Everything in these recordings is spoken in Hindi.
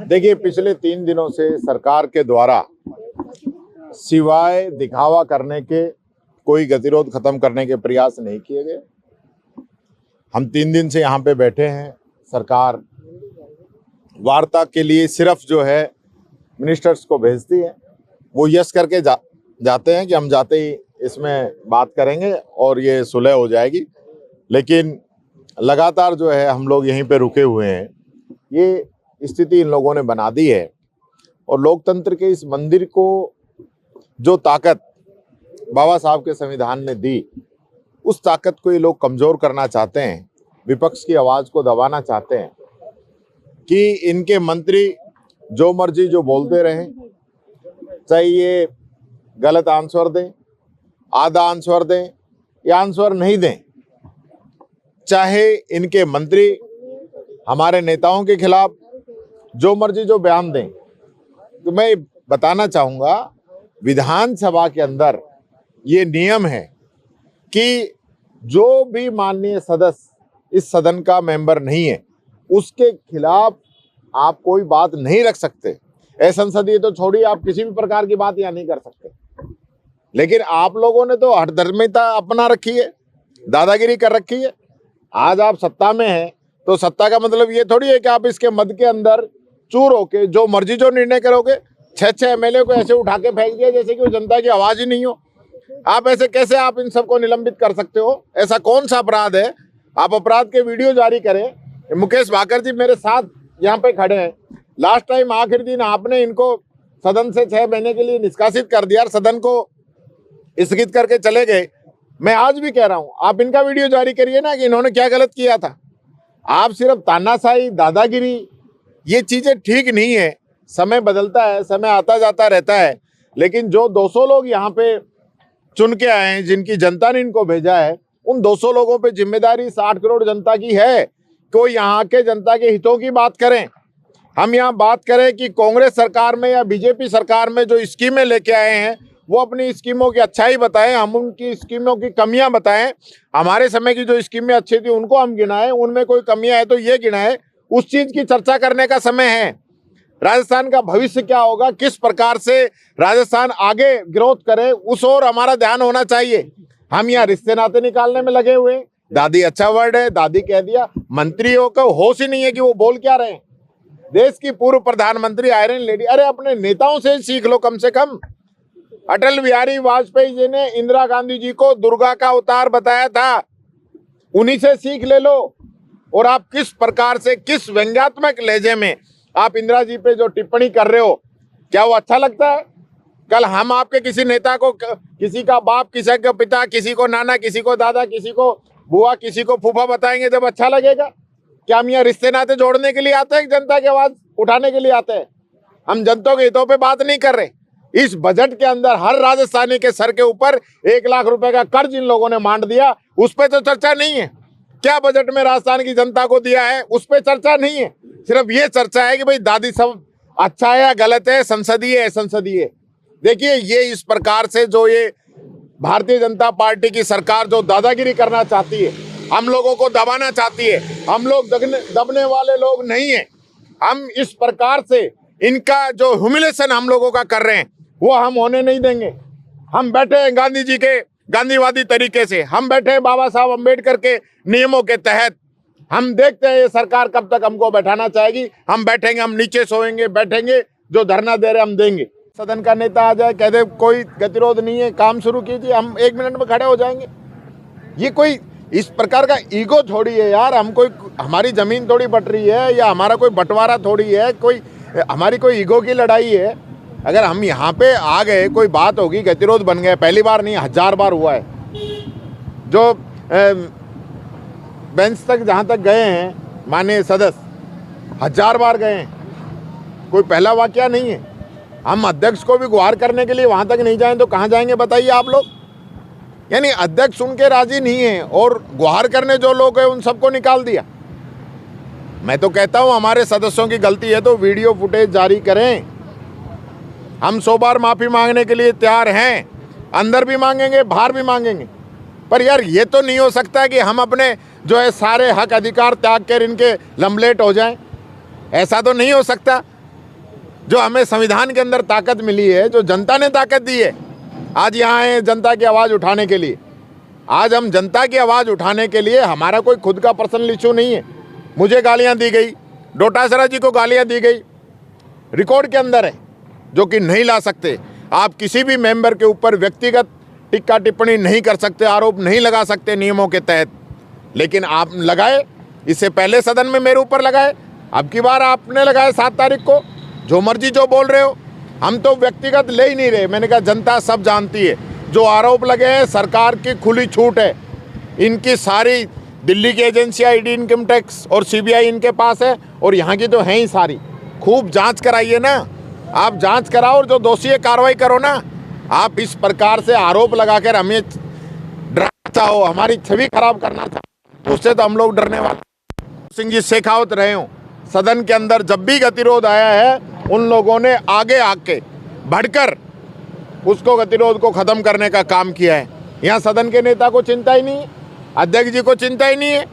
देखिए, पिछले 3 दिनों से सरकार के द्वारा सिवाय दिखावा करने के कोई गतिरोध खत्म करने के प्रयास नहीं किए गए। हम 3 दिन से यहाँ पे बैठे हैं। सरकार वार्ता के लिए सिर्फ जो है मिनिस्टर्स को भेजती है, वो यस करके जाते हैं कि हम जाते ही इसमें बात करेंगे और ये सुलह हो जाएगी। लेकिन लगातार जो है हम लोग यहीं पे रुके हुए हैं। ये स्थिति इन लोगों ने बना दी है और लोकतंत्र के इस मंदिर को जो ताकत बाबा साहब के संविधान ने दी, उस ताकत को ये लोग कमजोर करना चाहते हैं, विपक्ष की आवाज को दबाना चाहते हैं कि इनके मंत्री जो मर्जी जो बोलते रहें, चाहे ये गलत आंसर दें, आधा आंसर दें या आंसर नहीं दें, चाहे इनके मंत्री हमारे नेताओं के खिलाफ जो मर्जी जो बयान दें। तो मैं बताना चाहूँगा, विधानसभा के अंदर ये नियम है कि जो भी माननीय सदस्य इस सदन का मेंबर नहीं है, उसके खिलाफ आप कोई बात नहीं रख सकते। असंसदीय तो छोड़िए, आप किसी भी प्रकार की बात यहाँ नहीं कर सकते। लेकिन आप लोगों ने तो हठधर्मिता अपना रखी है, दादागिरी कर रखी है। आज आप सत्ता में हैं तो सत्ता का मतलब ये थोड़ी है कि आप इसके मद के अंदर चूर होके जो मर्जी जो निर्णय करोगे। 6 एमएलए को ऐसे उठा के फेंक दिया जैसे कि वो जनता की आवाज ही नहीं हो। आप ऐसे कैसे आप इन सबको निलंबित कर सकते हो? ऐसा कौन सा अपराध है? आप अपराध के वीडियो जारी करें। मुकेश भाकर जी मेरे साथ यहाँ पे खड़े हैं। लास्ट टाइम आखिरी दिन आपने इनको सदन से 6 महीने के लिए निष्कासित कर दिया, सदन को स्थगित करके चले गए। मैं आज भी कह रहा हूँ, आप इनका वीडियो जारी करिए ना कि इन्होंने क्या गलत किया था। आप सिर्फ तानाशाही, दादागिरी, ये चीजें ठीक नहीं है। समय बदलता है, समय आता जाता रहता है, लेकिन जो 200 लोग यहाँ पे चुन के आए हैं, जिनकी जनता ने इनको भेजा है, उन 200 लोगों पे जिम्मेदारी 60 करोड़ जनता की है। कोई यहाँ के जनता के हितों की बात करें। हम यहाँ बात करें कि कांग्रेस सरकार में या बीजेपी सरकार में जो स्कीमें लेके आए हैं, वो अपनी स्कीमों की अच्छाई बताएं, हम उनकी स्कीमों की कमियां बताएं। हमारे समय की जो स्कीमें अच्छी थी उनको हम गिनाएं, उनमें कोई कमियां है तो ये गिनाएं। उस चीज की चर्चा करने का समय है। राजस्थान का भविष्य क्या होगा, किस प्रकार से राजस्थान आगे ग्रोथ करे, उस ओर हमारा ध्यान होना चाहिए। हम यहाँ रिश्ते नाते निकालने में लगे हुए हैं। दादी अच्छा वर्ड है, दादी कह दिया। मंत्रियों को होश ही नहीं है कि वो बोल क्या रहे हैं। देश की पूर्व प्रधानमंत्री आयरन लेडी, अरे अपने नेताओं से सीख लो कम से कम। अटल बिहारी वाजपेयी जी ने इंदिरा गांधी जी को दुर्गा का अवतार बताया था, उन्हीं से सीख ले लो। और आप किस प्रकार से, किस व्यंग्यात्मक लहजे में आप इंदिरा जी पे जो टिप्पणी कर रहे हो, क्या वो अच्छा लगता है? कल हम आपके किसी नेता को, किसी का बाप, किसी का पिता, किसी को नाना, किसी को दादा, किसी को बुआ, किसी को फूफा बताएंगे जब अच्छा लगेगा? क्या हम यहाँ रिश्ते नाते जोड़ने के लिए आते हैं, जनता की आवाज उठाने के लिए आते हैं? हम जनता के हितों पे बात नहीं कर रहे। इस बजट के अंदर हर राजस्थानी के सर के ऊपर 1 लाख रुपए का कर्ज इन लोगों ने मांड दिया, उस पर तो चर्चा नहीं है। क्या बजट में राजस्थान की जनता को दिया है, उस पर चर्चा नहीं है। सिर्फ ये चर्चा है कि भाई दादी सब अच्छा है या गलत है, संसदीय है, संसदीय। देखिए, ये इस प्रकार से जो ये भारतीय जनता पार्टी की सरकार जो दादागिरी करना चाहती है, हम लोगों को दबाना चाहती है, हम लोग दबने वाले लोग नहीं है। हम इस प्रकार से इनका जो ह्यूमिलेशन हम लोगों का कर रहे हैं, वो हम होने नहीं देंगे। हम बैठे हैं गांधी जी के गांधीवादी तरीके से, हम बैठे हैं बाबा साहब अम्बेडकर के नियमों के तहत। हम देखते हैं ये सरकार कब तक हमको बैठाना चाहेगी। हम बैठेंगे, हम नीचे सोएंगे, बैठेंगे, जो धरना दे रहे हम देंगे। सदन का नेता आ जाए, कह दे कोई गतिरोध नहीं है, काम शुरू कीजिए, हम 1 मिनट में खड़े हो जाएंगे। ये कोई इस प्रकार का ईगो थोड़ी है यार। हम कोई, हमारी जमीन थोड़ी बट रही है या हमारा कोई बंटवारा थोड़ी है, कोई हमारी कोई ईगो की लड़ाई है। अगर हम यहाँ पे आ गए, कोई बात होगी, गतिरोध बन गए, पहली बार नहीं 1000 बार हुआ है। जो बेंच तक जहाँ तक गए हैं माननीय सदस्य, 1000 बार गए हैं, कोई पहला वाकया नहीं है। हम अध्यक्ष को भी गुहार करने के लिए वहाँ तक नहीं जाएं तो कहाँ जाएंगे बताइए आप लोग? यानी अध्यक्ष उनके राजी नहीं है और गुहार करने जो लोग हैं उन सबको निकाल दिया। मैं तो कहता हूँ हमारे सदस्यों की गलती है तो वीडियो फुटेज जारी करें। हम 100 बार माफ़ी मांगने के लिए तैयार हैं, अंदर भी मांगेंगे, बाहर भी मांगेंगे। पर यार ये तो नहीं हो सकता कि हम अपने जो है सारे हक अधिकार त्याग कर इनके लम्बलेट हो जाएं। ऐसा तो नहीं हो सकता। जो हमें संविधान के अंदर ताकत मिली है, जो जनता ने ताकत दी है, आज यहाँ आए जनता की आवाज़ उठाने के लिए। आज हम जनता की आवाज़ उठाने के लिए, हमारा कोई खुद का पर्सनल इशू नहीं है। मुझे गालियाँ दी गई, डोटासरा जी को गालियाँ दी गई, रिकॉर्ड के अंदर है, जो कि नहीं ला सकते। आप किसी भी मेंबर के ऊपर व्यक्तिगत टिक्का टिप्पणी नहीं कर सकते, आरोप नहीं लगा सकते नियमों के तहत, लेकिन आप लगाए। इससे पहले सदन में मेरे ऊपर लगाए, अब की बार आपने लगाए 7 तारीख को। जो मर्जी जो बोल रहे हो, हम तो व्यक्तिगत ले ही नहीं रहे। मैंने कहा जनता सब जानती है, जो आरोप लगे हैं सरकार की खुली छूट है। इनकी सारी दिल्ली की एजेंसियाँ, ईडी, इनकम टैक्स और सीबीआई इनके पास है, और यहाँ की तो हैं ही सारी। खूब जांच कराइए ना, आप जांच कराओ और जो दोषी है कार्रवाई करो ना। आप इस प्रकार से आरोप लगाकर हमें डराना चाहो, हमारी छवि खराब करना चाहो, उससे तो हम लोग डरने वाले। सिंह जी शेखावत रहे हो, सदन के अंदर जब भी गतिरोध आया है, उन लोगों ने आगे आके बढ़कर उसको गतिरोध को खत्म करने का काम किया है। यहाँ सदन के नेता को चिंता ही नहीं है, अध्यक्ष जी को चिंता ही नहीं है।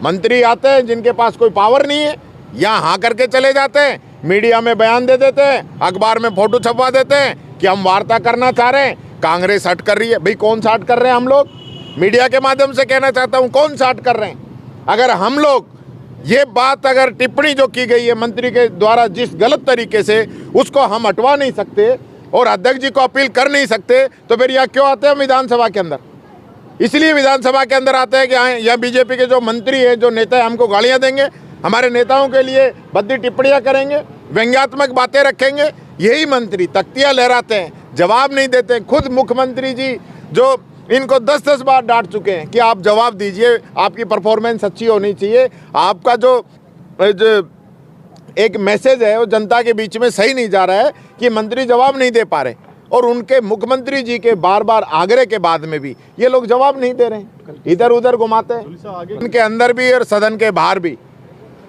मंत्री आते हैं जिनके पास कोई पावर नहीं है, यहाँ हाँ करके चले जाते हैं, मीडिया में बयान दे देते हैं, अखबार में फोटो छपवा देते हैं कि हम वार्ता करना चाह रहे हैं, कांग्रेस हट कर रही है। भाई कौन सा हट कर रहे हैं हम लोग? मीडिया के माध्यम से कहना चाहता हूँ, कौन सा हट कर रहे हैं? अगर हम लोग ये बात, अगर टिप्पणी जो की गई है मंत्री के द्वारा जिस गलत तरीके से, उसको हम हटवा नहीं सकते और अध्यक्ष जी को अपील कर नहीं सकते, तो फिर यहाँ क्यों आते हैं विधानसभा के अंदर? इसलिए विधानसभा के अंदर आते हैं कि यहाँ बीजेपी के जो मंत्री है, जो नेता है, हमको गालियाँ देंगे, हमारे नेताओं के लिए भद्दी टिप्पणियाँ करेंगे, व्यंग्यात्मक बातें रखेंगे। यही मंत्री तख्तियाँ लहराते हैं, जवाब नहीं देते हैं। खुद मुख्यमंत्री जी जो इनको 10-10 बार डांट चुके हैं कि आप जवाब दीजिए, आपकी परफॉर्मेंस अच्छी होनी चाहिए, आपका जो एक मैसेज है वो जनता के बीच में सही नहीं जा रहा है, कि मंत्री जवाब नहीं दे पा रहे। और उनके मुख्यमंत्री जी के बार बार आग्रह के बाद में भी ये लोग जवाब नहीं दे रहे हैं, इधर उधर घुमाते हैं। इनके अंदर भी और सदन के बाहर भी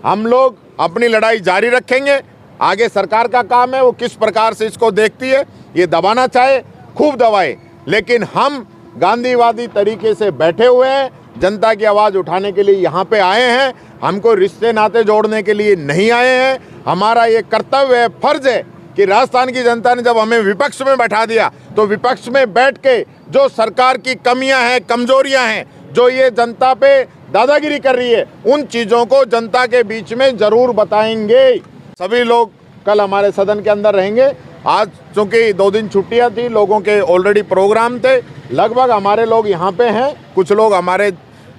हम लोग अपनी लड़ाई जारी रखेंगे। आगे सरकार का काम है, वो किस प्रकार से इसको देखती है, ये दबाना चाहे खूब दबाए, लेकिन हम गांधीवादी तरीके से बैठे हुए हैं, जनता की आवाज़ उठाने के लिए यहाँ पे आए हैं। हमको रिश्ते नाते जोड़ने के लिए नहीं आए हैं। हमारा ये कर्तव्य है, फर्ज है कि राजस्थान की जनता ने जब हमें विपक्ष में बैठा दिया, तो विपक्ष में बैठ के जो सरकार की कमियां हैं, कमजोरियां हैं, जो ये जनता पे दादागिरी कर रही है, उन चीज़ों को जनता के बीच में ज़रूर बताएंगे। सभी लोग कल हमारे सदन के अंदर रहेंगे। आज चूँकि 2 दिन छुट्टियां थी, लोगों के ऑलरेडी प्रोग्राम थे, लगभग हमारे लोग यहाँ पे हैं, कुछ लोग हमारे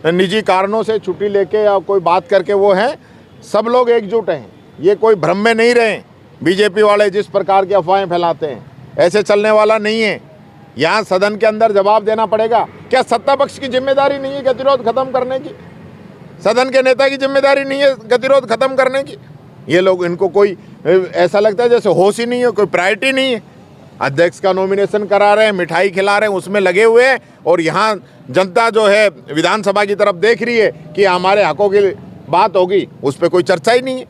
निजी कारणों से छुट्टी लेके या कोई बात करके वो हैं। सब लोग एकजुट हैं, ये कोई भ्रम में नहीं रहे। बीजेपी वाले जिस प्रकार की अफवाहें फैलाते हैं, ऐसे चलने वाला नहीं है। यहाँ सदन के अंदर जवाब देना पड़ेगा। क्या सत्ता पक्ष की जिम्मेदारी नहीं है गतिरोध खत्म करने की? सदन के नेता की जिम्मेदारी नहीं है गतिरोध खत्म करने की? ये लोग, इनको कोई ऐसा लगता है जैसे होश ही नहीं है, कोई प्रायोरिटी नहीं है। अध्यक्ष का नॉमिनेशन करा रहे हैं, मिठाई खिला रहे हैं, उसमें लगे हुए हैं, और यहाँ जनता जो है विधानसभा की तरफ देख रही है कि हमारे हकों की बात होगी, उस पर कोई चर्चा ही नहीं है।